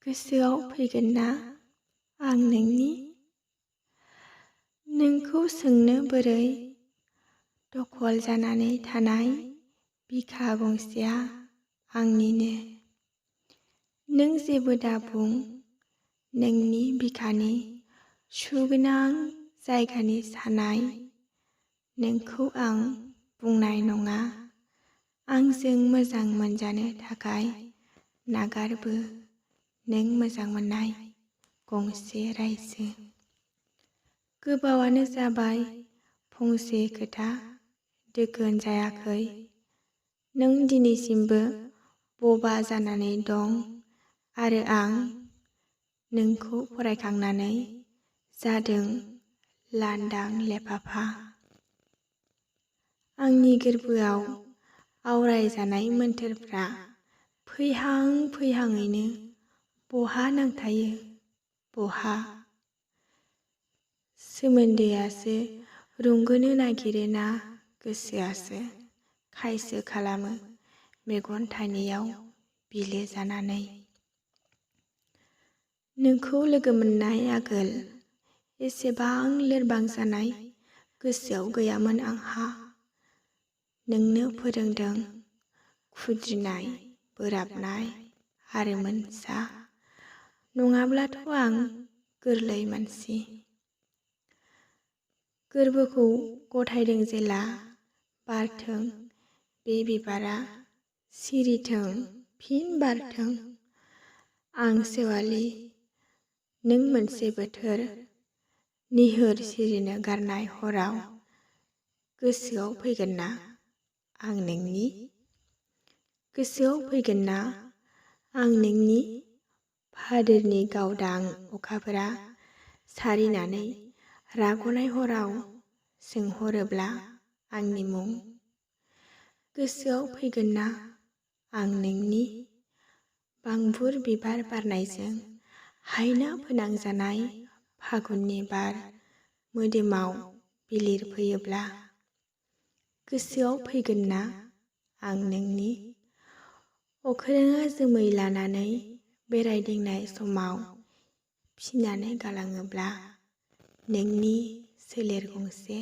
गोसोआव फैगोन ना आं नोंखौ सोंनो बोरै दखल जानानै थानाय बिखा गंसेया आंनिनो। नों जेबो दाबुं, नोंनि बिखानि सुगोनां जायगानि सानाय नोंखौ आं बुंनाय नङा। आंजों मोजां मोनजानो थाखाय नागारबो नों मोजां मोननाय गंसे रायजो। गोबावानो जाबाय फंसे खोथा दोगोन जायाखै। नों दिनैसिमबो बबा जानानै दं आरो आं नोंखौ फरायखांनानै जादों लांदां लेफाफा। आंनि गोरबोआव आवरायजानाय मोन्थोरफ्रा फैहां फैहांयैनो बहा नांथायो बहा। सोमोन्दोआसो रुंगोनो नागिरोना गोसोआसो खायसो खालामो मेगन थाइनैयाव बिलो जानानै। नोंखौ लोगो मोननाय आगोल एसेबां लोरबां जानाय गोसोआव गैयामोन आंहा। नोंनो फोरोंदों खुद्रिनाय बोराबनाय आरो मोनसा, नङाब्लाथ' आं गोरलै मानसि। गोरबोखौ गथायदों जेला बारथों बे बिबारा सिरिथों फिन बारथों। आं सेवालि नों मोनसे बोथोर निहोर सिरिनो गारनाय हराव गोसोआव फैगोन ना आं नोंनि? गोसोआव फैगोन ना आं नोंनि? भाद्रनि गावदां अखाफोरा सारिनानै राग'नाय हराव सोंहरोब्ला आंनि मुं। गोसोआव फैगोन ना आं नोंनि? बांबुर बिबार बारनायजों हायना फोनांजानाय फागुननि बार मोदोमाव बिलिर फैयोब्ला गोसोआव फैगोन ना आं नोंनि? अख्राङा जोमै लानानै बेरायदिंनाय समाव फिनानै गालाङोब्ला नोंनि सोलेर गंसे